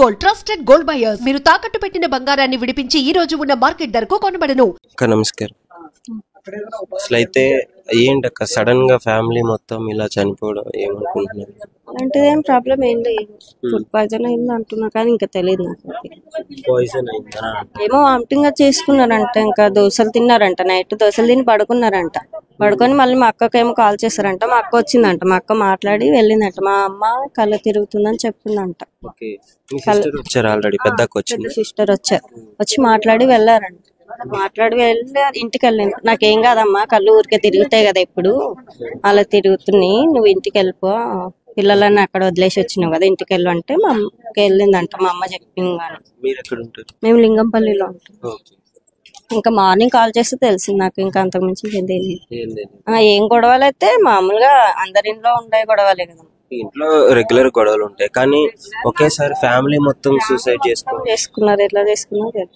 Gold, trusted gold buyers. మీరు తాకట్టు పెట్టిన బంగారాన్ని విడిపించి ఈ రోజు ఉన్న మార్కెట్ ధరకు కొనబడను. నమస్కారం. అసలు అయితే ఏంటక్క సడన్ గా ఫ్యామిలీ మొత్తం ఇలా చనిపోవడం ఏమనుకుంటున్నారు? అంటే ఏం ప్రాబ్లం ఏం లేదు, ఫుడ్ పాయిజన్ అయింది అంటున్నారు కానీ ఇంకా తెలియదు నాకు. పాయిజన్ అయిందా? ఏమో వామిటింగ్ చేసుకున్నారంట, ఇంకా దోశలు తిన్నారంట, నైట్ దోశలు తిని పడుకున్నారంట. పడుకొని మళ్ళీ మా అక్కకేమో కాల్ చేశారంట, మా అక్క వచ్చిందంట, మా అక్క మాట్లాడి వెళ్ళిందంట. మా అమ్మ కళ్ళు తిరుగుతుందని చెప్పిందంట. సిస్టర్ వచ్చారు, వచ్చి మాట్లాడి వెళ్ళారంట. మాట్లాడి వెళ్ళి ఇంటికి వెళ్ళింది. నాకేం కాదమ్మా, కళ్ళు ఊరికే తిరుగుతాయి కదా, ఇప్పుడు అలా తిరుగుతున్నాయి, నువ్వు ఇంటికి వెళ్ళిపో, పిల్లలని అక్కడ వదిలేసి వచ్చినావు కదా, ఇంటికి వెళ్ళు అంటే మా అమ్మకి వెళ్ళిందంట. మా అమ్మ చెప్పింది. మేము లింగంపల్లిలో ఉంటాం. ఇంకా మార్నింగ్ కాల్ చేస్తే తెలిసింది నాకు, ఇంకా అంతకుమించి ఏం గొడవలు అయితే మామూలుగా అందరి ఇంట్లో ఉండే గొడవలే కదా. ఇంట్లో రెగ్యులర్ గొడవలు ఉంటాయి కానీ ఒకేసారి ఫ్యామిలీ మొత్తం సూసైడ్ చేసుకున్నారు. ఎట్లా చేసుకున్నారు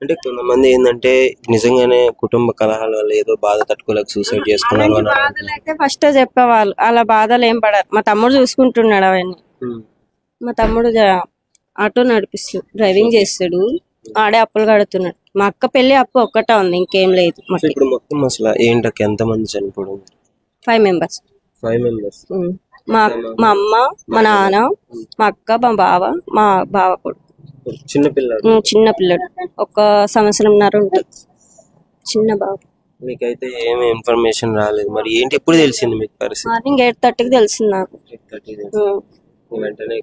అంటే కొంతమంది ఏంటంటే నిజంగానే కుటుంబ కలహాల వల్ల ఏదో బాధ తట్టుకోలేక సూసైడ్ చేసుకున్నారు అయితే ఫస్ట్ చెప్పేవాళ్ళు, అలా బాధలు ఏం పడరు. మా తమ్ముడు చూసుకుంటున్నాడు అవన్నీ. మా తమ్ముడు ఆటో నడిపిస్తాడు, డ్రైవింగ్ చేస్తాడు, ఆడే అప్పులు కడుతున్నాడు. మా అక్క పెళ్లి అప్పు ఒక్కటే ఉంది, ఇంకేం లేదు. ఇప్పుడు మొత్తం అసలు ఏంటక్క ఎంత మంది చనిపోవడం? 5 members. మా అమ్మ, మా నాన్న, మా అక్క, మా బావ, మా బావ కొడుకు. చిన్న పిల్లడు, 1 సంవత్సరంన్నర ఉంటుంది, చిన్న బాబు. మీకైతే ఏమి ఇన్ఫర్మేషన్ రాలేదు మరి? ఏంటి ఎప్పుడు తెలిసింది మీకు పరిస్థితి? మార్నింగ్ 8:30కి తెలిసింది నాకు. వెంటనే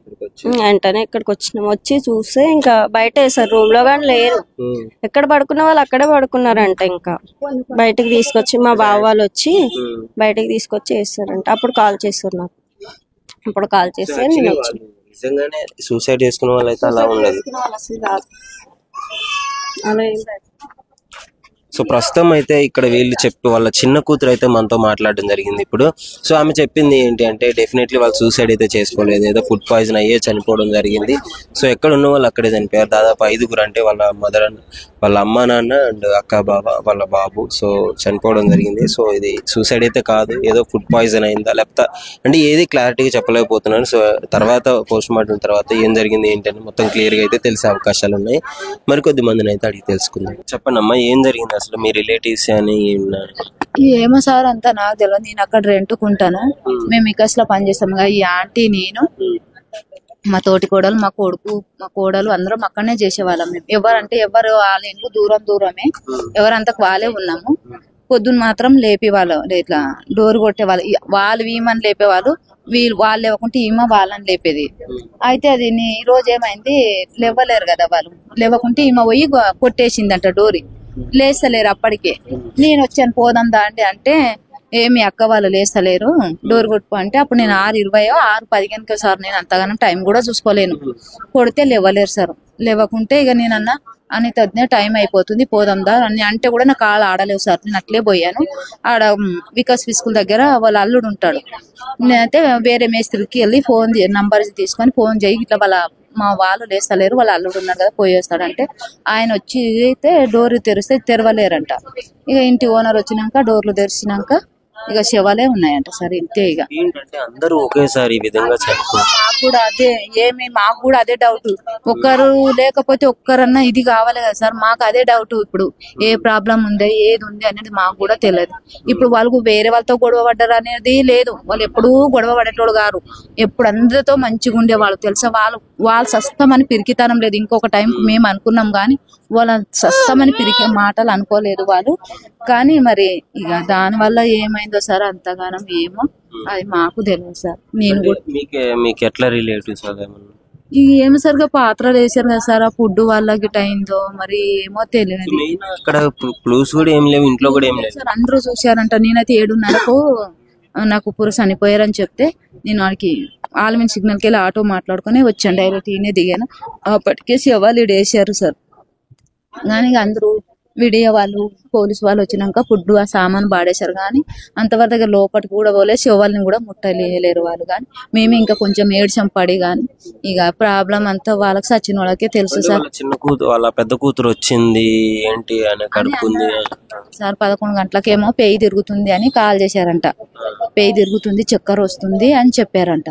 ఇక్కడికి వచ్చినాం. వచ్చి చూస్తే ఇంకా బయట వేసారు, రూమ్ లో కానీ లేరు. ఎక్కడ పడుకున్న వాళ్ళు అక్కడే పడుకున్నారంట. ఇంకా బయటకు తీసుకొచ్చి మా బావ వాళ్ళు వచ్చి బయటకు తీసుకొచ్చి వేస్తారంట. అప్పుడు కాల్ చేస్తారు నాకు. అప్పుడు కాల్ చేస్తే నేను వచ్చి నిజంగానే సూసైడ్ చేసుకున్న వాళ్ళు అయితే అలా ఉండదు. అలా సో ప్రస్తుతం అయితే ఇక్కడ వీళ్ళు చెప్పి వాళ్ళ చిన్న కూతురు అయితే మనతో మాట్లాడడం జరిగింది ఇప్పుడు. సో ఆమె చెప్పింది ఏంటి అంటే డెఫినెట్లీ వాళ్ళు సూసైడ్ అయితే చేసుకోలేదు, ఏదో ఫుడ్ పాయిజన్ అయ్యే చనిపోవడం జరిగింది. సో ఎక్కడ ఉన్న వాళ్ళు అక్కడే చనిపోయారు. దాదాపు 5గురు, అంటే వాళ్ళ మదర్, వాళ్ళ అమ్మ, నాన్న అండ్ అక్క, బావ, వాళ్ళ బాబు. సో చనిపోవడం జరిగింది. సో ఇది సూసైడ్ అయితే కాదు, ఏదో ఫుడ్ పాయిజన్ అయిందా లేకపోతే అంటే ఏది క్లారిటీగా చెప్పలేకపోతున్నాను. సో తర్వాత పోస్ట్ మార్టం తర్వాత ఏం జరిగింది ఏంటని మొత్తం క్లియర్గా అయితే తెలిసే అవకాశాలు ఉన్నాయి. మరికొద్ది మందిని అయితే అడిగి తెలుసుకుందాం. చెప్పండి అమ్మా, ఏం జరిగింది అసలు? మీ రిలేటివ్స్ అని ఏమో సార్ అంతా నాకు తెలియదు. నేను అక్కడ రెంట్కుంటాను, మేము వికాస్ లో పనిచేస్తాం. ఈ ఆంటీ, నేను, మా తోటి కోడలు, మా కొడుకు, మా కోడలు అందరం అక్కడనే చేసేవాళ్ళం. మేము ఎవరు వాళ్ళ ఇంట్లో దూరమే, ఎవరంతకు వాళ్ళే ఉన్నాము. పొద్దున్న మాత్రం లేపేవాళ్ళు, ఇట్లా డోర్ కొట్టేవాళ్ళు. వాళ్ళు ఈమని లేపేవాళ్ళు, వాళ్ళు లేవకుంటే ఈమె వాళ్ళని లేపేది. అయితే అది ఈ రోజు ఏమైంది, లేవలేరు కదా వాళ్ళు, లేవకుంటే ఈమె పోయి కొట్టేసిందంట డోరి. లేస్తలేరు. అప్పటికే నేను వచ్చాను, పోదాం దాండి అంటే ఏమి అక్క వాళ్ళు లేస్తలేరు, డోర్ కొట్టుకో అంటే అప్పుడు నేను 6:20 6:15 సార్, నేను అంతగానో టైం కూడా చూసుకోలేను. కొడితే లేవలేరు సార్. లేవకుంటే ఇక నేనన్నా అనిత టైం అయిపోతుంది పోదాం దా అని అంటే కూడా నాకు కాళ్ళు ఆడలేవు సార్. నేను అట్లే పోయాను. ఆడ వికాస్ స్కూల్ దగ్గర వాళ్ళ అల్లుడు ఉంటాడు. నేనైతే వేరే మేస్త్రికి వెళ్ళి నంబర్ తీసుకొని ఫోన్ చేయి, ఇట్లా మా వాళ్ళు లేస్తలేరు, వాళ్ళ అల్లుడు ఉన్నారు కదా పోయేస్తాడంటే ఆయన వచ్చి అయితే డోర్ తెరిస్తే తెరవలేరంట. ఇక ఇంటి ఓనర్ వచ్చినాక డోర్లు తెరిచినాక ఇక శవాలే ఉన్నాయంట సార్. ఇంతే. ఇక అందరూ ఒకేసారి ఈ విధంగా మాకు కూడా అదే డౌట్. ఒక్కరు లేకపోతే ఒక్కరన్నా ఇది కావాలి కదా సార్, మాకు అదే డౌట్. ఇప్పుడు ఏ ప్రాబ్లం ఉంది, ఏది ఉంది అనేది మాకు కూడా తెలియదు. ఇప్పుడు వాళ్ళకు వేరే వాళ్ళతో గొడవ పడ్డారు అనేది లేదు, వాళ్ళు ఎప్పుడూ గొడవ పడేటోడు గారు, ఎప్పుడు అందరితో మంచిగా ఉండేవాళ్ళు తెలుసా. వాళ్ళు సస్తమని పిరికితనం లేదు. ఇంకొక టైం మేము అనుకున్నాం కానీ వాళ్ళ సస్తమని పిరికి మాటలు అనుకోలేదు వాళ్ళు. కానీ మరి ఇక దాని వల్ల ఏమైందో సార్ అంతగానం ఏమో అది మాకు తెలియదు సార్. నేను మీకు ఎట్లా రిలేటివ్స్ ఏమో సరిగా పాత్రలు వేసారు కదా సార్, ఆ ఫుడ్ వాళ్ళకి అయిందో మరి ఏమో తెలియదు. ఇంట్లో కూడా ఏం లేదు సార్, అందరూ చూసారంట. నేనైతే 7:30కు నాకు పురుషు చనిపోయారని చెప్తే నేను వాడికి ఆల్మిన్ సిగ్నల్కి వెళ్ళి ఆటో మాట్లాడుకుని వచ్చాను, డైరెక్ట్ ఈయనే దిగాను. అప్పటికే శవాలు వేసారు సార్. కానీ అందరూ వీడియో వాళ్ళు, పోలీసు వాళ్ళు వచ్చినాక ఫుడ్ ఆ సామాన్ పాడేశారు. కానీ అంతవరకు దగ్గర లోపలికి కూడా పోలే, శవాల్ని కూడా ముట్టలేరు వాళ్ళు. కానీ మేము ఇంకా కొంచెం ఏడ్చాం పడి. కానీ ఇక ప్రాబ్లం అంతా వాళ్ళకి సచిన వాళ్ళకే తెలుసు సార్. చిన్న కూతురు వాళ్ళ పెద్ద కూతురు వచ్చింది ఏంటి అని కడుపుంది సార్. 11 గంటలకేమో పేయి తిరుగుతుంది అని కాల్ చేశారంట. పేయి తిరుగుతుంది, చక్కెర వస్తుంది అని చెప్పారంట.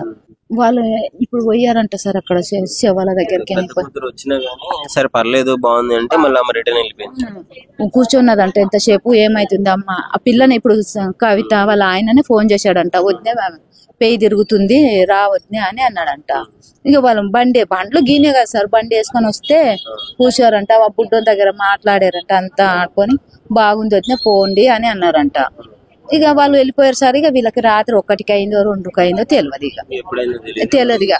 వాళ్ళు ఇప్పుడు పోయారంట సార్ అక్కడ శవాల దగ్గరికి. కూతురు వచ్చినా గానీ సరే పర్లేదు బాగుంది అంటే మళ్ళీ అమ్మ రిటర్న్ వెళ్ళిపోయింది. కూర్చున్నదంట ఎంతసేపు, ఏమైతుంది అమ్మ ఆ పిల్లని. ఇప్పుడు కవిత వాళ్ళ ఆయననే ఫోన్ చేశాడంట, వద్దే పేయి తిరుగుతుంది రావద్దే అని అన్నాడంట. ఇక వాళ్ళు బండ్లు గీనే కదా సార్, బండి వేసుకొని వస్తే కూర్చోరంట. ఆ బుడ్డోని దగ్గర మాట్లాడారంట, అంతా ఆడుకొని బాగుంది వద్దే పోండి అని అన్నారంట. ఇక వాళ్ళు వెళ్ళిపోయారు సార్. ఇక వీళ్ళకి రాత్రి 1కి అయిందో 2కి అయిందో తెలియదు, ఇక తెలియదు. ఇక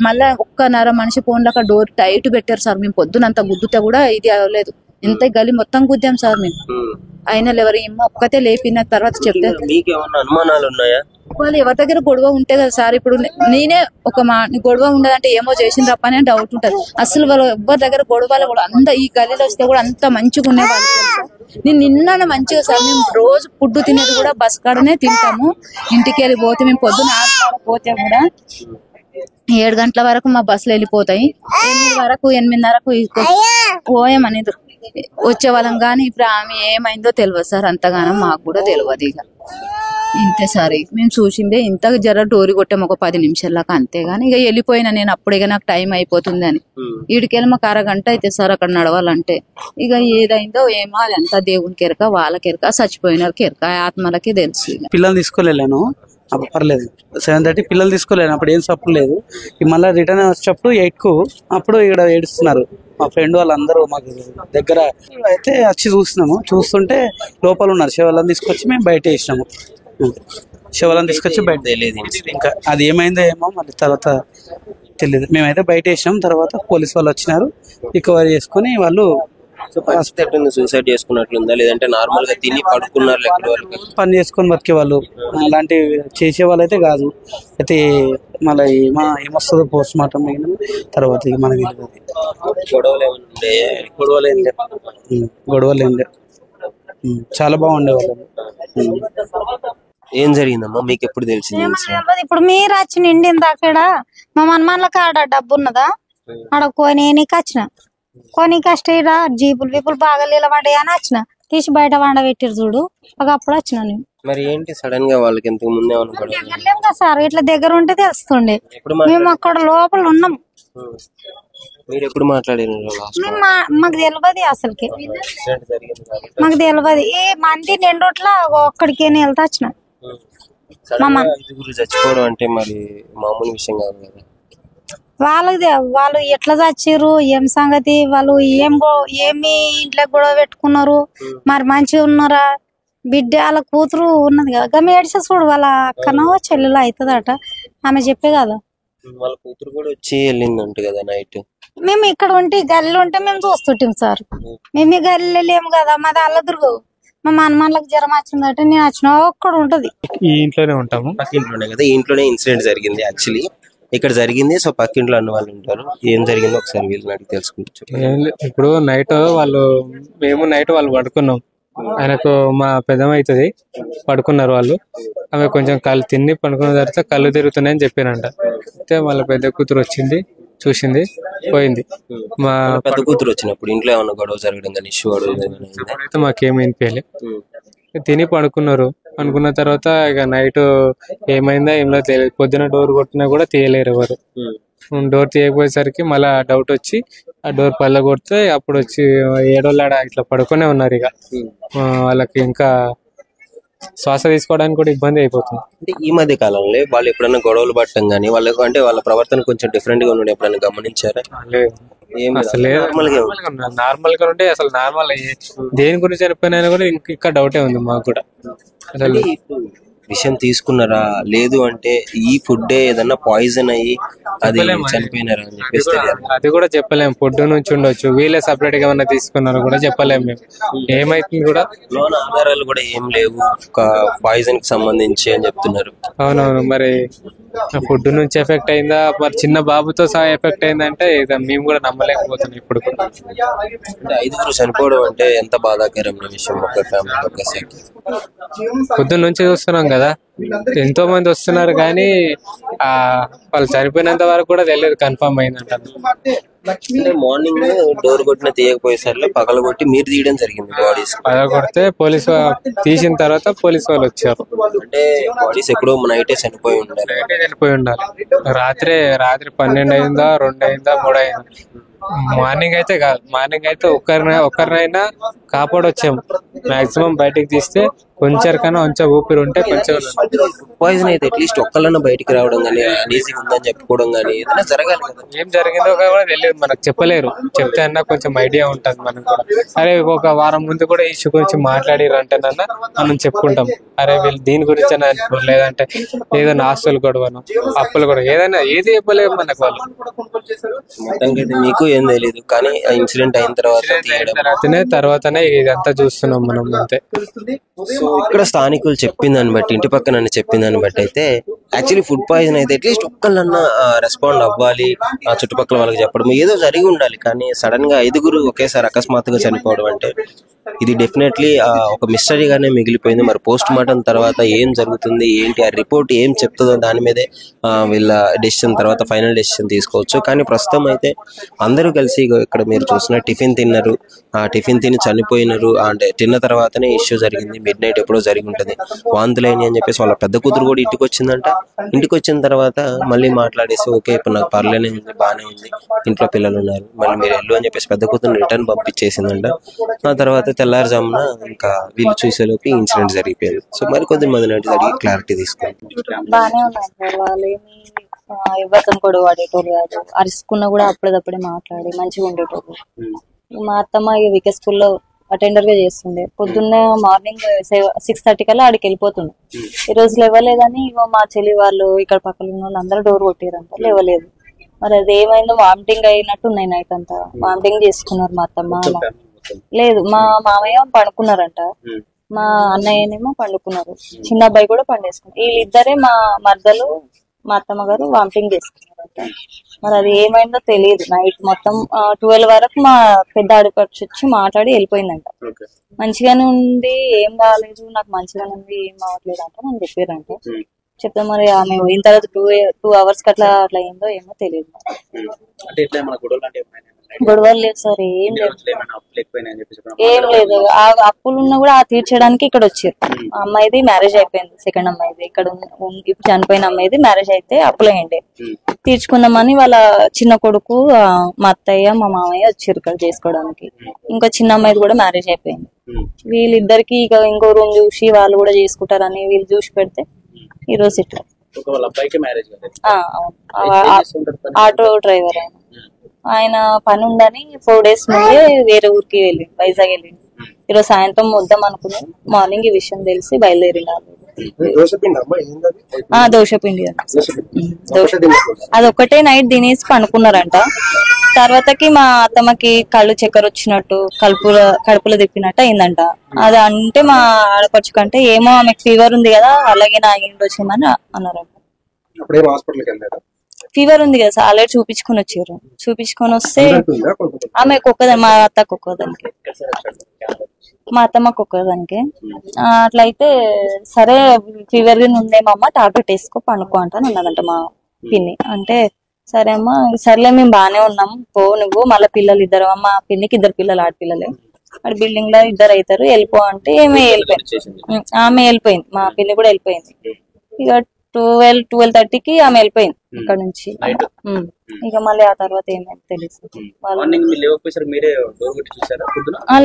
మళ్ళా ఒక్కన్నర మనిషి ఫోన్లో అక్కడ డోర్ టైట్ పెట్టారు సార్. మేము పొద్దునంత గుద్దుతే కూడా ఇది అవ్వలేదు, ఎంత గలి మొత్తం గుద్దాం సార్ మేము. అయినా ఎవరు ఒక్కతే లేపిన తర్వాత చెప్తే అనుమానాలు ఉన్నాయా? వాళ్ళు ఎవరి దగ్గర గొడవ ఉంటే కదా సార్. ఇప్పుడు నేనే ఒక గొడవ ఉండదంటే ఏమో చేసిన తప్ప అని డౌట్ ఉంటది. అసలు వాళ్ళు ఎవరి దగ్గర గొడవలు కూడా అంత ఈ గలీలో వస్తే కూడా అంత మంచిగా ఉండేవాళ్ళు. నేను నిన్న మంచిగా సార్, మేము రోజు ఫుడ్ తినేది కూడా బస్ కాడనే తింటాము. ఇంటికి వెళ్ళి పోతే మేము పొద్దున 6 పోతే కూడా 7 గంటల వరకు మా బస్సులు వెళ్ళిపోతాయి. 8 వరకు 8:30కు పోయామనేది వచ్చేవాళ్ళం. కానీ ఇప్పుడు ఆమె ఏమైందో తెలియదు సార్, అంతగానో మాకు కూడా తెలియదు. ఇక ఇంతే సార్, మేము చూసిందే ఇంత జర డోరి కొట్టాము ఒక 10 నిమిషాలకు, అంతేగాని ఇక వెళ్ళిపోయినా నేను అప్పుడు. ఇక నాకు టైం అయిపోతుంది అని ఈడికెళ్ళి మాకు 1 గంట అయితే సార్ అక్కడ నడవాలంటే. ఇక ఏదైందో ఏమో అది అంతా దేవునికి ఎరక, వాళ్ళకి ఎరక, చచ్చిపోయిన ఎరక, ఆత్మలకి తెలుసు. పిల్లలు తీసుకోలేను అప్పుడు పర్లేదు, 7:30 పిల్లలు తీసుకోలేను అప్పుడు ఏం సప్పుడు లేదు. మళ్ళీ రిటర్న్ వచ్చేటప్పుడు 8కు అప్పుడు ఇక్కడ ఏడుస్తున్నారు మా ఫ్రెండ్ వాళ్ళందరూ. మాకు దగ్గర అయితే వచ్చి చూస్తుంటే లోపల ఉన్నారు. శవాలను తీసుకొచ్చి మేము బయట వేసినాము. శవాలను తీసుకొచ్చి బయట తెలియదు, ఇంకా అది ఏమైందో ఏమో మళ్ళీ తర్వాత తెలియదు. మేమైతే బయట వేసినాం. తర్వాత పోలీస్ వాళ్ళు వచ్చినారు, రికవరీ చేసుకుని వాళ్ళు సూసైడ్ చేసుకున్నట్లుందా లేదంటే నార్మల్ గా తిని పడుకున్నారు? పని చేసుకొని బతికే వాళ్ళు, అలాంటి చేసే వాళ్ళు అయితే కాదు. అయితే మళ్ళీ ఏమొస్తుందో పోస్ట్ మార్టం తర్వాత మనకి గొడవలు ఏం లేవు, చాలా బాగుండేవాళ్ళు. ఏం జరిగిందమ్మా మీకు ఎప్పుడు తెలిసింది? ఇప్పుడు మీరు వచ్చి నిండింది అక్కడ మా మనమాన్లకు ఆడ డబ్బు ఉన్నదా, ఆడ కొనేకి వచ్చిన కొనికి వస్తాయిరా జీపులు వీపులు బాగా నిలబడ్డాయి అని వచ్చిన, తీసి బయట వండ పెట్టిరు చూడు, అప్పుడు వచ్చిన నేను. మరి ఏంటి సడన్ గా వాళ్ళకి ఎంతకు ముందే దగ్గర లేము కదా సార్, ఇట్లా దగ్గర ఉంటే తెలుస్తుండే. మేము అక్కడ లోపల ఉన్నాం. మీరు ఎప్పుడు మాట్లాడారు? మాకు తెలియదు అసలుకి, మాకు తెలియదు. ఏ మంది నిండుట్లా ఒక్కడికి వెళ్తా వచ్చిన. చచ్చిపోవడం అంటే మరి మామూలు విషయం కాదు కదా. వాళ్ళు ఎట్లా చచ్చిర్రు, ఏం సంగతి, వాళ్ళు ఏమి ఇంట్లో గొడవ పెట్టుకున్నారు, మరి మంచిగా ఉన్నారా, బిడ్డ వాళ్ళ కూతురు ఉన్నది కదా, గమ్మ ఏడిసే చూడు వాళ్ళ అక్కనో చెల్లెలో అవుతుందట, ఆమె చెప్పే కదా. వాళ్ళ కూతురు కూడా వచ్చి వెళ్ళిందంట కదా నైట్. మేము ఇక్కడ ఉంటే గల్లీలో ఉంటే మేము చూస్తుంటాం సార్, మేము ఈ గల్లీలో లేము కదా, మాది అల్లదురుగు. మా మనమాన్లకు జ్వరం వచ్చిందట, నేను వచ్చిన ఒక్కడ ఉంటది. ఈ ఇంట్లోనే ఉంటాము, పక్కింట్లోనే కదా. ఈ ఇంట్లోనే ఇన్సిడెంట్ జరిగింది యాక్చువల్లీ, ఇక్కడ జరిగింది. సో పక్కింట్లో అన్న వాళ్ళు ఉంటారు, ఏం జరిగిందో ఒకసారి వీళ్ళని అడిగి తెలుసుకుంటారు. ఇప్పుడు మేము నైట్ వాళ్ళు పడుకున్నాం. ఆయనకు మా పెద్దమ్మ అవుతుంది, పడుకున్నారు వాళ్ళు. ఆమె కొంచెం కళ్ళు తిని పడుకున్న తర్వాత కళ్ళు తిరుగుతున్నాయని చెప్పానంట. అయితే వాళ్ళ పెద్ద కూతురు వచ్చింది, చూసింది, పోయింది. మా పెద్ద కూతురు వచ్చినప్పుడు ఇంట్లో ఏమన్నా గొడవ జరగడం కానీ ఇష్యూ అయితే మాకేమి వినిపించలే. తిని పడుకున్నారు. అనుకున్న తర్వాత ఇక నైట్ ఏమైందా ఏమో తెలియదు. పొద్దున డోర్ కొట్టినా కూడా తీయలేరు ఎవరు. డోర్ తీయకపోయేసరికి మళ్ళీ డౌట్ వచ్చి ఆ డోర్ పళ్ళ కొడితే అప్పుడు వచ్చి ఏడోళ్ళ ఇట్లా పడుకునే ఉన్నారు. ఇక వాళ్ళకి ఇంకా శ్వాస తీసుకోవడానికి కూడా ఇబ్బంది అయిపోతుంది. అంటే ఈ మధ్య కాలంలో వాళ్ళు ఎప్పుడైనా గొడవలు పట్టడం కానీ వాళ్ళకు అంటే వాళ్ళ ప్రవర్తన కొంచెం డిఫరెంట్ గా ఉండడం ఎప్పుడైనా గమనించారా? అసలు నార్మల్ గా ఉంటే అసలు నార్మల్ దేని గురించి చనిపోయినా కూడా ఇంకా డౌటే ఉంది మాకు కూడా. అసలు విషయం తీసుకున్నారా లేదు అంటే ఈ ఫుడ్ ఏదన్నా పాయిజన్ అయ్యి అది చనిపోయినారా అని చెప్పేసి అది కూడా చెప్పలేము. ఫుడ్ నుంచి ఉండొచ్చు, వీళ్ళే సపరేట్ గా ఏమన్నా తీసుకున్నారో కూడా చెప్పలేము మేము. ఏమైతుంది కూడా లోన్ ఆధారాలు కూడా ఏం లేవు ఒక పాయిజన్ కి సంబంధించి అని చెప్తున్నారు. అవునవును, మరి ఫుడ్ నుంచి ఎఫెక్ట్ అయిందా, మరి చిన్న బాబుతో సహా ఎఫెక్ట్ అయిందంటే మేము కూడా నమ్మలేకపోతున్నాం ఇప్పుడు. అంటే 5 చనిపోవడం అంటే ఎంత బాధాకరమైన విషయం ఒక ఫ్యామిలీ ఒక్కసారి. పొద్దున్న నుంచి చూస్తున్నాం కదా, ఎంతో మంది వస్తున్నారు కానీ వాళ్ళు చనిపోయినంత వరకు కూడా తెలియదు కన్ఫర్మ్ అయిందంట. అంటే మార్నింగ్ డోర్ కొట్టిన తీయకపోయేసరికి పగల కొట్టి మీరు తీయడం జరిగింది బాడీస్. కొడితే తీసిన తర్వాత పోలీసు వాళ్ళు వచ్చారు. అంటే బాడీస్ ఎక్కడో నైటే చనిపోయి ఉండాలి. చనిపోయి ఉండాలి. రాత్రి 12 అయిందా, 2 అయిందా, 3 అయిందా. మార్నింగ్ అయితే కాదు. మార్నింగ్ అయితే ఒక్కరినైనా కాపాడొచ్చాము. మాక్సిమం బయటకు తీస్తే కొంచెం ఊపిరి ఉంటే కొంచెం. పాయిజన్ అయితే అట్లీస్ట్ ఒక్కళ్ళన్నా బయటికి రావడం కానీ, ఈజీగా ఉందని చెప్పుకోవడం కానీ ఏదైనా జరగాలి కదా. ఏం జరిగిందో కూడా తెలియదు, మనకు చెప్పలేరు. చెప్తే అన్నా కొంచెం ఐడియా ఉంటది మనకు కూడా. అరే ఒక వారం ముందు కూడా ఇష్యూ గురించి మాట్లాడిరంటేనన్నా మనం చెప్పుకుంటాం. అరే వీళ్ళు దీని గురించి లేదంటే ఏదైనా ఆస్తులు గొడవను, అప్పులు కూడా, ఏదైనా ఏది చెప్పలేము మనకు వాళ్ళు. మొత్తానికి అయితే మీకు ఏం తెలియదు, కానీ ఇన్సిడెంట్ అయిన తర్వాతనే ఇదంతా చూస్తున్నాం మనం అంతే. సో ఇక్కడ స్థానికులు చెప్పిన దాన్ని బట్టి, ఇంటి పక్కన చెప్పిన దాన్ని బట్టి అయితే యాక్చువల్లీ ఫుడ్ పాయిజన్ అయితే అట్లీస్ట్ ఒక్కళ్ళన్నా రెస్పాండ్ అవ్వాలి, ఆ చుట్టుపక్కల వాళ్ళకి చెప్పడం ఏదో జరిగి ఉండాలి. కానీ సడన్ గా 5 ఒకేసారి అకస్మాత్తుగా చనిపోవడం అంటే ఇది డెఫినెట్లీ ఒక మిస్టరీగానే మిగిలిపోయింది. మరి పోస్ట్ మార్టం తర్వాత ఏం జరుగుతుంది ఏంటి, ఆ రిపోర్ట్ ఏం చెప్తుందో దాని మీదే వీళ్ళ డెసిషన్ తర్వాత ఫైనల్ డెసిషన్ తీసుకోవచ్చు. కానీ ప్రస్తుతం అయితే అందరూ కలిసి ఇక్కడ మీరు చూసిన టిఫిన్ తిన్నారు, ఆ టిఫిన్ తిని చనిపోయినారు. అంటే తిన్న తర్వాతనే ఇష్యూ జరిగింది. మిడ్ నైట్ ఎప్పుడో జరిగి ఉంటుంది. వాంతులైన అని చెప్పేసి వాళ్ళ పెద్ద కూతురు కూడా ఇంటికి వచ్చిందంట. ఇంటికి వచ్చిన తర్వాత మళ్ళీ మాట్లాడేసి ఓకే ఇప్పుడు నాకు పర్లేనే ఉంది, బాగానే ఉంది, ఇంట్లో పిల్లలు ఉన్నారు, మళ్ళీ మీరు వెళ్ళు అని చెప్పేసి పెద్ద కూతురు రిటర్న్ పంపించేసిందంట. ఆ తర్వాత తెల్లారుజామున ఇంకా వీళ్ళు చూసేలోకి ఇన్సిడెంట్ జరిగిపోయింది. సో మరి కొద్దిమంది నటి జరిగి క్లారిటీ తీసుకుంటారు. బానే ఉన్నాయి సార్. వాళ్ళు ఏమి ఎవరితో కూడా వాడేటోళ్ళు కాదు. అరుచుకున్నా కూడా అప్పుడప్పుడే మాట్లాడి మంచిగా ఉండేటోళ్ళు. మా అత్తమ్మ వికే స్కూల్లో అటెండర్ గా చేస్తుండే. పొద్దున్న మార్నింగ్ 6:30 కల్లా ఆడికి వెళ్ళిపోతుండే. ఈ రోజు లేవలేదని మా చెల్లి వాళ్ళు ఇక్కడ పక్కన ఉన్న వాళ్ళు అందరూ డోర్ కొట్టారంట, లేవలేదు. మరి అది ఏమైందో వామిటింగ్ అయినట్టు ఉన్నాయి. నైట్ అంతా వామిటింగ్ చేసుకున్నారు మా అత్తమ్మ. లేదు, మా మామయ్య పండుకున్నారంట, మా అన్నయ్యనేమో పండుకున్నారు, చిన్న అబ్బాయి కూడా పండేసుకున్నారు. వీళ్ళిద్దరే మా మర్దలు మా అత్తమ్మ గారు వామిటింగ్ చేసుకున్నారంట. మరి అది ఏమైందో తెలియదు. నైట్ మొత్తం 12 వరకు మా పెద్ద ఆడపడుచు వచ్చి మాట్లాడి వెళ్ళిపోయిందంట. మంచిగానే ఉంది, ఏం కాలేదు, నాకు మంచిగానే ఉంది, ఏం కావట్లేదు అంటే నన్ను చెప్పారంట. చెప్తే మరి ఆమె పోయిన తర్వాత 2 hours అట్లా అయిందో ఏమో తెలియదు. గొడవలు లేదు సార్, ఏం లేదు. ఆ అప్పులు ఉన్నా కూడా తీర్చడానికి ఇక్కడ వచ్చారు. అమ్మాయిది మ్యారేజ్ అయిపోయింది, సెకండ్ అమ్మాయిది. ఇక్కడ ఇప్పుడు చనిపోయిన అమ్మాయిది మ్యారేజ్ అయితే అప్పులు అయ్యండి, తీర్చుకుందామని వాళ్ళ చిన్న కొడుకు మా అత్తయ్య మా మామయ్య వచ్చారు ఇక్కడ చేసుకోవడానికి. ఇంకో చిన్న అమ్మాయిది కూడా మ్యారేజ్ అయిపోయింది. వీళ్ళిద్దరికి ఇక ఇంకో రూమ్ చూసి వాళ్ళు కూడా చేసుకుంటారని వీళ్ళు చూసి పెడితే ఈ రోజు ఇట్లా. ఆటో డ్రైవర్ ఆయన పని ఉందని 4 days ముందే వేరే ఊరికి వెళ్ళి వైజాగ్ వెళ్ళింది. ఈరోజు సాయంత్రం వద్దాం అనుకున్నాం. మార్నింగ్ ఈ విషయం తెలిసి బయలుదేరింది. దోశపిండి అదొక్కటే నైట్ తినేసి పనుకున్నారంట. తర్వాతకి మా అత్తమ్మకి కళ్ళు చక్కెర వచ్చినట్టు కడుపులో తిప్పినట్టు అయిందంట. అది అంటే మా ఆడపడుచు కంటే ఏమో ఆమెకు ఫీవర్ ఉంది కదా అలాగే నా వచ్చేమని అన్నారంట. ఫీవర్ ఉంది కదా సార్, ఆల్రెడీ చూపించుకొని వచ్చారు. చూపించుకొని వస్తే ఆమెకు ఒక్కదాని, మా అత్తకు ఒక్కదానికి, మా అత్తమ్మకు ఒక్కదానికి. అట్లయితే సరే ఫీవర్ ఉందేమమ్మా టాబ్లెట్ వేసుకో పండుకో అంటాను అన్నదంట మా పిన్ని. అంటే సరే అమ్మా, సర్లే మేము బాగానే ఉన్నాం, పో నువ్వు, మళ్ళీ పిల్లలు ఇద్దరు, మా పిన్నికి 2 పిల్లలు ఆడపిల్లలే, అక్కడ బిల్డింగ్ లో 2 అవుతారు, వెళ్ళిపో అంటే ఆమె వెళ్ళిపోయింది. మా పిన్ని కూడా వెళ్ళిపోయింది. ఇక 12:30కి ఆమె వెళ్ళిపోయింది ఇక్కడ నుంచి. ఇక మళ్ళీ ఆ తర్వాత ఏమైంది తెలుసు.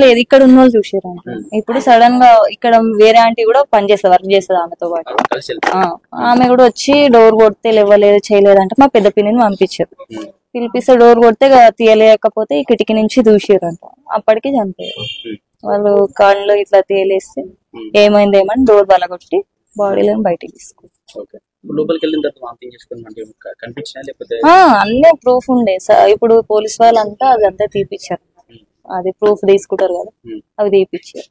లేదు, ఇక్కడ ఉన్న వాళ్ళు చూసారంట. ఇప్పుడు సడన్ గా ఇక్కడ వేరే ఆంటీ కూడా పనిచేస్తుంది, వర్క్ చేస్తుంది ఆమెతో పాటు. ఆమె కూడా వచ్చి డోర్ కొడితే లేవలేదు చేయలేదంటే మా పెద్ద పిన్నిని పంపించారు. పిలిపిస్తే డోర్ కొడితే తీయలేకపోతే ఈ కిటికీ నుంచి దూసారంట. అప్పటికి చనిపోయారు. వాళ్ళు కళ్ళు ఇట్లా తేలేస్తే ఏమైందేమని డోర్ బలగొట్టి బాడీలో బయటికి తీసుకున్నారు. అన్నీ ప్రూఫ్ ఉండే సార్. ఇప్పుడు పోలీస్ వాళ్ళంతా అదంతా తీపిచ్చారు. అది ప్రూఫ్ తీసుకుంటారు కదా, అవి తీపిచ్చారు.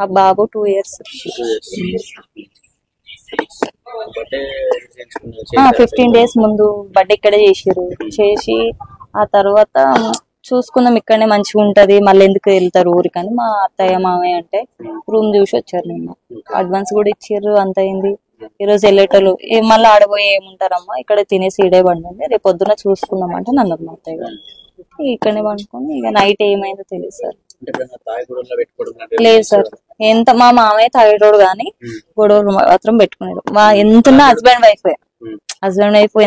ఆ బాబు 2 years. 15 days ముందు బర్త్డే ఇక్కడే చేసారు. చేసి ఆ తర్వాత చూసుకుందాం ఇక్కడనే మంచిగా ఉంటది, మళ్ళీ ఎందుకు వెళ్తారు ఊరికని మా అత్తయ్య మామయ్య అంటే రూమ్ చూసి వచ్చారు. నిన్న అడ్వాన్స్ కూడా ఇచ్చారు, అంత అయింది. ఈ రోజు వెళ్ళేటోళ్ళు మళ్ళీ ఆడబోయి ఏముంటారమ్మా ఇక్కడ తినేసి ఈడే పండుంది రేపు పొద్దున చూసుకుందామంటే నన్ను మా అత్తయ్య గారు ఇక్కడనే పండుకొని ఇక నైట్ ఏమైందో తెలియదు సార్. లేదు సార్, ఎంత మా మామయ్య తాగేటోడు గానీ గొడవలు మాత్రం పెట్టుకునేడు. ఎంత హస్బెండ్ వైఫ్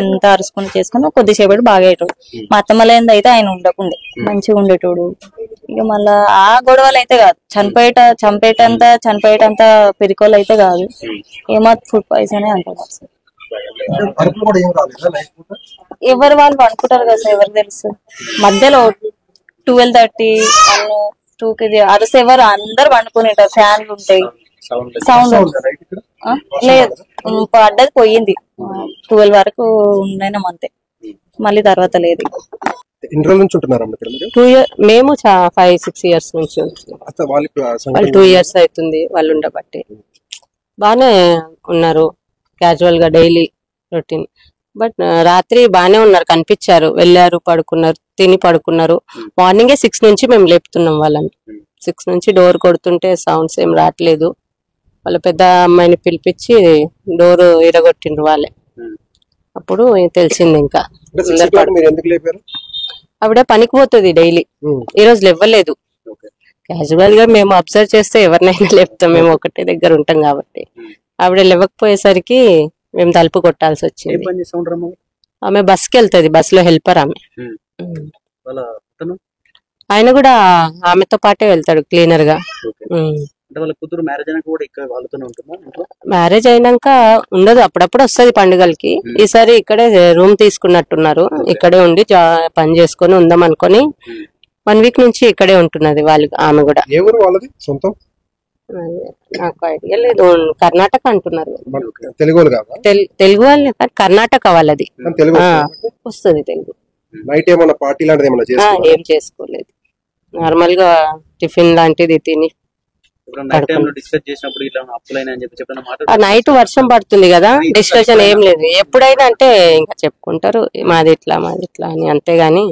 ఎంత అరుచుకుని చేసుకుని కొద్దిసేపటి బాగా అయ్యేటోడు. మా అత్తమ్మలేంది అయితే ఆయన ఉండకుండే మంచిగా ఉండేటోడు. ఇక మళ్ళా ఆ గొడవలు అయితే కాదు, చనిపోయేటంత పెరికోలు అయితే కాదు, ఏమో ఫుడ్ పాయిజన్ అంటారు సార్. ఎవరు వాళ్ళు అనుకుంటారు కదా సార్, ఎవరు తెలుసు. మధ్యలో 12:30 2 అరస ఎవరు అందరు పండుకునేటారు, ఫ్యాన్లు ఉంటాయి, సౌండ్ లేదు. పడ్డది పోయింది 12 వరకు ఉన్నాయినా అంతే, మళ్ళీ తర్వాత లేదు. మేము 5-6 years నుంచి వాళ్ళు 2 years అవుతుంది వాళ్ళు ఉండబట్టి. బానే ఉన్నారు, క్యాజువల్ గా డైలీ రొటీన్. బట్ రాత్రి బానే ఉన్నారు, కనిపించారు, వెళ్ళారు, పడుకున్నారు, తిని పడుకున్నారు. మార్నింగే 6 నుంచి మేము లేపుతున్నాం వాళ్ళని. 6 నుంచి డోర్ కొడుతుంటే సౌండ్స్ ఏం రావట్లేదు. వాళ్ళ పెద్ద అమ్మాయిని పిలిపించి డోర్ ఇరగొట్టిండ్రు వాళ్ళే. అప్పుడు తెలిసింది. ఇంకా ఆవిడ పనికి పోతుంది డైలీ, ఈ రోజు లేవ్వలేదు. క్యాజువల్ గా మేము అబ్జర్వ్ చేస్తే ఎవరినైనా లేపుతాం, మేము ఒకటే దగ్గర ఉంటాం కాబట్టి. ఆవిడ లేవకపోయేసరికి మేము తలుపు కొట్టాల్సి వచ్చింది. ఆమె బస్కి వెళ్తుంది, బస్ లో హెల్పర్ ఆమె. ఆయన కూడా ఆమెతో పాటే వెళ్తాడు క్లీనర్ గా. మ్యారేజ్ అయినాక ఉండదు, అప్పుడప్పుడు వస్తుంది పండుగలకి. ఈసారి ఇక్కడే రూమ్ తీసుకున్నట్టున్నారు, ఇక్కడే ఉండి పని చేసుకొని ఉందాం అనుకొని 1 week నుంచి ఇక్కడే ఉంటున్నది వాళ్ళు. ఆమె కూడా నాకు ఐడియా లేదు, కర్ణాటక అంటున్నారు. తెలుగు వాళ్ళు కర్ణాటక వాళ్ళది వస్తుంది తెలుగు. ఏం చేసుకోలేదు, నార్మల్ గా టిఫిన్ లాంటిది తిని. నైట్ వర్షం పడుతుంది కదా, డిస్కషన్ ఏం లేదు. ఎప్పుడైనా అంటే ఇంకా చెప్పుకుంటారు మాది ఇట్లా అని, అంతేగాని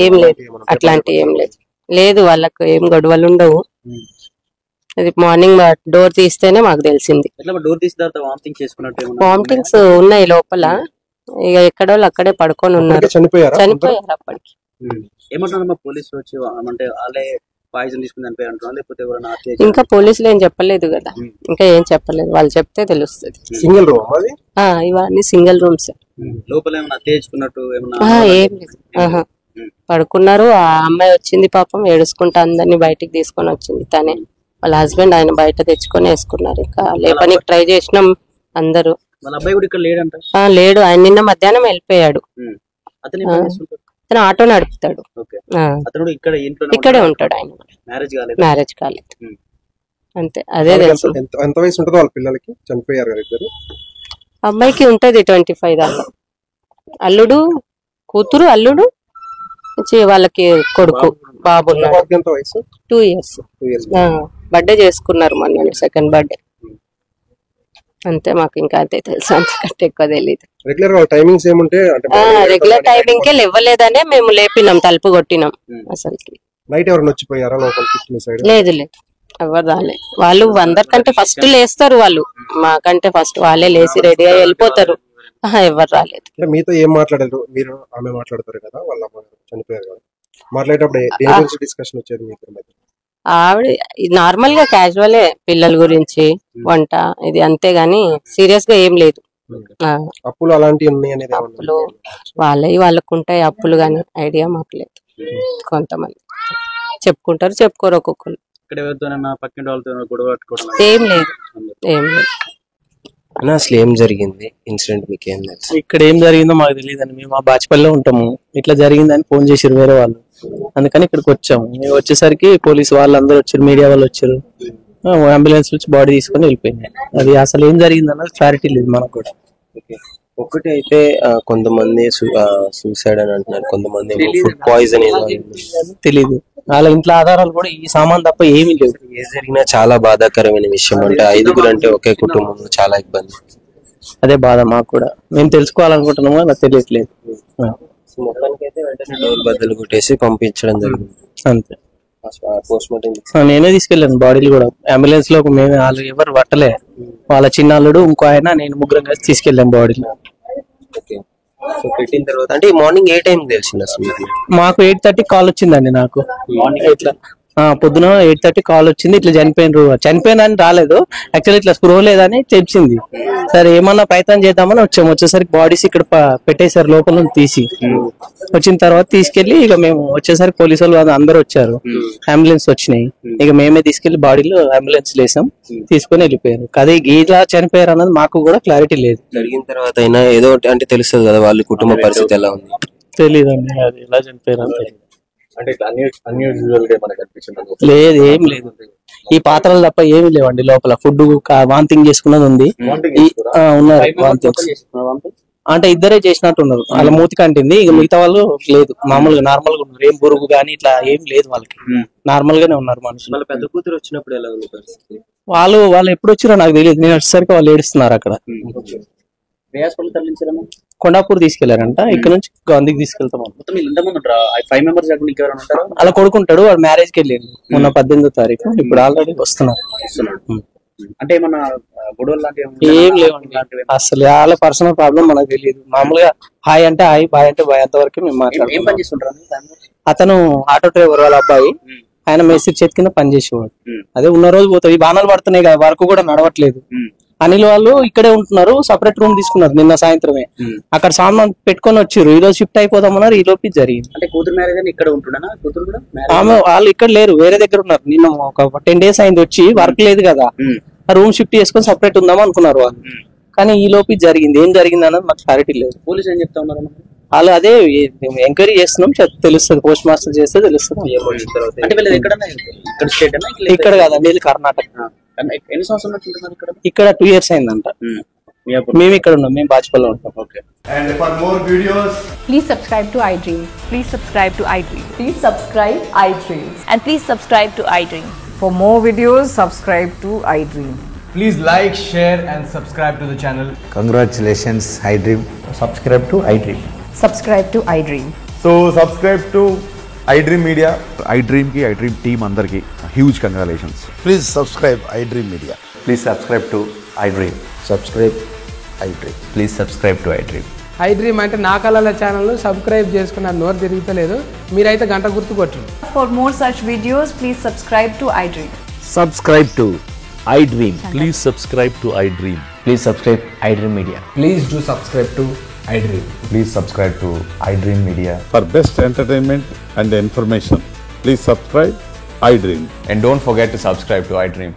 ఏం లేదు, అట్లాంటి ఏం లేదు. వాళ్ళకు ఏం గొడవలు ఉండవు. అది మార్నింగ్ డోర్ తీస్తేనే మాకు తెలిసింది. వామిటింగ్స్ ఉన్నాయి లోపల, ఇక ఎక్కడో అక్కడే పడుకొని ఉన్నారు, చనిపోయారు అప్పటికి. ఇంకా పోలీసులు ఏం చెప్పలేదు కదా, ఇంకా ఏం చెప్పలేదు. వాళ్ళు చెప్తే తెలుస్తుంది. ఇవన్నీ సింగిల్ రూమ్స్, ఏం లేదు. పడుకున్నారు. ఆ అమ్మాయి వచ్చింది పాపం, ఏడుచుకుంటా అందరినీ బయటికి తీసుకొని వచ్చింది తనే. వాళ్ళ హస్బెండ్ ఆయన బయట తెచ్చుకొని వేసుకున్నారు. ఇంకా లేపనికి ట్రై చేసినాం అందరూ. లేడు, ఆయన నిన్న మధ్యాహ్నం వెళ్ళిపోయాడు. అతను ఆటో నడుపుతాడు, ఇక్కడే ఉంటాడు. ఆయన మ్యారేజ్ కాలేదు అంతే. అదే తెలుసు. అమ్మాయికి ఉంటది 25 దాకా. అల్లుడు, కూతురు, అల్లుడు, వాళ్ళకి కొడుకు, బాబు ఉన్నాడు. 2 years. బర్త్డే చేసుకున్నారు మొన్న, 2nd బర్త్డే. అంతే, మాకు ఇంకా అంతే తెలుసు, అంతకంటే ఎక్కువ తెలియదు. రెగ్యులర్ టైమింగ్ కే లేవలేదనే మేము లేపినాం, తలుపు కొట్టినాం. అసలుకి లేదు ఎవరు రాలే. వాళ్ళు అందరికంటే ఫస్ట్ లేస్తారు, వాళ్ళు మాకంటే ఫస్ట్ వాళ్ళే లేచి రెడీ అయ్యి వెళ్ళిపోతారు. ఎవరు రాలేదు. మీతో ఏం మాట్లాడారు మీరు? ఆమె మాట్లాడతారు కదా, వాళ్ళ చనిపోయారు కదా, మాట్లాడేటప్పుడు డిస్కషన్ వచ్చేది మీకు? ఆవిడ నార్మల్ గా క్యాజువలే, పిల్లల గురించి, వంట, ఇది అంతేగాని సీరియస్ గా ఏం లేదు. అప్పులు అలాంటివి అప్పులు వాళ్ళకు ఉంటాయి అప్పులు, గానీ ఐడియా మాకు లేదు. కొంతమంది చెప్పుకుంటారు, చెప్పుకోరు ఒక్కొక్కరు. ఏం లేదు, ఏం లేదు. అసలు ఏం జరిగింది ఇన్సిడెంట్ మీకు ఏం తెలుసు? ఇక్కడ ఏం జరిగిందో మాకు తెలియదండి. మేము ఆ బాచిపల్లిలో ఉంటాము. ఇట్లా జరిగిందని ఫోన్ చేసారు వేరే వాళ్ళు, అందుకని ఇక్కడికి వచ్చాము. మేము వచ్చేసరికి పోలీసు వాళ్ళు అందరూ వచ్చారు, మీడియా వాళ్ళు వచ్చారు, అంబులెన్స్ వచ్చి బాడీ తీసుకొని వెళ్ళిపోయింది. అది అసలు ఏం జరిగింది అన్నది క్లారిటీ లేదు మనకు కూడా. ఒకటి అయితే కొంతమంది సూసైడ్ అని అంటున్నారు, కొంతమంది ఫుడ్ పాయిజన్ తెలీదు. వాళ్ళ ఇంట్లో ఆధారాలు కూడా ఈ సామాన్ తప్ప ఏమీ లేదు. ఏది జరిగినా చాలా బాధాకరమైన విషయం. అంటే 5 అంటే ఒకే కుటుంబంలో చాలా ఇబ్బంది. అదే బాధ మాకు కూడా. మేము తెలుసుకోవాలనుకుంటున్నాము, నాకు తెలియట్లేదు. మొత్తానికి అయితే వెంటనే డోర్ బద్దలు కొట్టేసి పంపించడం జరిగింది. అంతే. పోస్ట్ మార్టం నేనే తీసుకెళ్ళాను బాడీలు కూడా అంబులెన్స్ లో మేమే వాళ్ళు ఎవరు పట్టలే వాళ్ళ చిన్నాళ్ళుడు ఇంకో ఆయన నేను ముగ్గురం కలిసి తీసుకెళ్ళాం బాడీలు. ఓకే. సో పెట్టిన తర్వాత అంటే మార్నింగ్ ఏ టైం తెలిసింది అసలు మీకు? మాకు 8:30 కాల్ వచ్చిందండి నాకు ఇట్లా పొద్దున 8:30 కాల్ వచ్చింది ఇట్లా చనిపోయినని రాలేదు యాక్చువల్లీ ఇట్లా స్ప్రో లేదని తెలిసింది. సరే ఏమన్నా ప్రయత్నం చేద్దామని వచ్చేసరికి బాడీస్ ఇక్కడ పెట్టేశారు లోపల నుంచి తీసి. వచ్చిన తర్వాత తీసుకెళ్లి ఇక మేము వచ్చేసరికి పోలీసు వాళ్ళు అందరూ వచ్చారు, అంబులెన్స్ వచ్చినాయి, ఇక మేమే తీసుకెళ్లి బాడీలో అంబులెన్స్ లేసాం తీసుకొని వెళ్ళిపోయారు. అదే ఇలా చనిపోయారు అన్నది మాకు కూడా క్లారిటీ లేదు. జరిగిన తర్వాత అయినా ఏదో అంటే తెలుస్తుంది కదా వాళ్ళ కుటుంబ పరిస్థితి ఎలా ఉంది? తెలియదండి అది ఎలా చనిపోయారు అని తెలియదు. అంటే అన్యూజువల్ గా మనకు అనిపించింది? లేదు ఏం లేదు, ఈ పాత్రలు తప్ప ఏమి లేవండి. లోపల ఫుడ్ వాంతింగ్ చేసుకున్నది ఉంది, ఉన్నారు వాంతింగ్స్. అంటే ఇద్దరే చేసినట్టు ఉన్నారు, వాళ్ళ మూతి కంటింది, ఇక మిగతా వాళ్ళు లేదు, మామూలుగా నార్మల్ గా ఉన్నారు, ఏం బురుగు గానీ ఇట్లా ఏం లేదు వాళ్ళకి, నార్మల్ గానే ఉన్నారు మనుషులు. పెద్ద కూతురు వచ్చినప్పుడు ఎలా ఉంది పరిస్థితి? వాళ్ళు ఎప్పుడు వచ్చారో నాకు తెలియదు, నేను వచ్చేసరికి వాళ్ళు ఏడుస్తున్నారు అక్కడ. కొండాపూర్ తీసుకెళ్లారంట, ఇక్కడ నుంచి గాంధీకి తీసుకెళ్తాం. అలా కొడుకుంటాడు, వాడు మ్యారేజ్ కి వెళ్ళిండు మొన్న 18వ తారీఖు, ఇప్పుడు ఆల్రెడీ వస్తున్నారు. అంటే ఏమన్నా గొడవలు లాంటివి ఏం లేవండి, అసలు వాళ్ళ పర్సనల్ ప్రాబ్లం మనకు తెలియదు. మామూలుగా హాయ్ అంటే హాయ్, బాయ్ అంటే బాయ్, అంతవరకు మేము మాట్లాడుతాం. అతను ఆటో డ్రైవర్ వాళ్ళ అబ్బాయి, ఆయన మేస్త్రి చేతి కింద పనిచేసేవాడు. అదే ఉన్న రోజు పోతాడు, ఈ బాణాలు పడుతున్నాయి కదా, వర్క్ కూడా నడవట్లేదు. అనిల్ వాళ్ళు ఇక్కడే ఉంటున్నారు, సపరేట్ రూమ్ తీసుకున్నారు నిన్న సాయంత్రమే, అక్కడ సామాన్ పెట్టుకొని వచ్చారు, ఈ రోజు షిఫ్ట్ అయిపోదామన్నారు, ఈ లోపు జరిగింది. అంటే కూతురు మ్యారేజ్ అని ఇక్కడ ఉంటున్నా, కూతురు కూడా ఆమె వాళ్ళు ఇక్కడ లేరు, వేరే దగ్గర ఉన్నారు. నిన్న ఒక 10 days అయింది వచ్చి, వర్క్ లేదు కదా, ఆ రూమ్ షిఫ్ట్ చేసుకొని సపరేట్ ఉందాం అనుకున్నారు వాళ్ళు, కానీ ఈ లోపు జరిగింది. ఏం జరిగింది అన్నది మాకు క్లారిటీ లేదు. పోలీసు ఏం చెప్తా ఉన్నారు? వాళ్ళు అదే ఎంక్వైరీ చేస్తున్నాం, తెలుస్తుంది, పోస్ట్ మాస్టర్ చేస్తే తెలుస్తుంది. అంటే వీళ్ళది ఎక్కడన్నా ఇక్కడ స్టేట్ ఇక్కడ కాదండి, ఇది కర్ణాటక. ఎన్ని సంవత్సరాల నుంచి ఉంటున్నారు ఇక్కడ? ఇక్కడ 2 years అయిందంట. మేము ఇక్కడ ఉన్నాం, మేము బాజ్పల్లిలో ఉంటాం. Okay. And for more videos, please subscribe to iDream. Please subscribe to iDream. Please subscribe iDream. And please subscribe to iDream. For more videos, subscribe to iDream. please like, share and subscribe to the channel. Congratulations, iDream. Subscribe to iDream. Subscribe to iDream. So subscribe to iDream Media. iDream ki iDream team andarki huge congratulations. Please subscribe iDream Media. Please subscribe to iDream. Subscribe iDream. Please subscribe to iDream. iDream అంటే నా కళల channel subscribe చేసుకున్న నోరు తిరుగుతలేదు, మీరైతే గంట గుర్తు కొట్టండి. For more such videos, please subscribe to iDream. Subscribe to iDream. Please subscribe to iDream. Please subscribe iDream Media. Please do subscribe to iDream. Please subscribe to iDream Media. For best entertainment and information, please subscribe iDream. And don't forget to subscribe to iDream.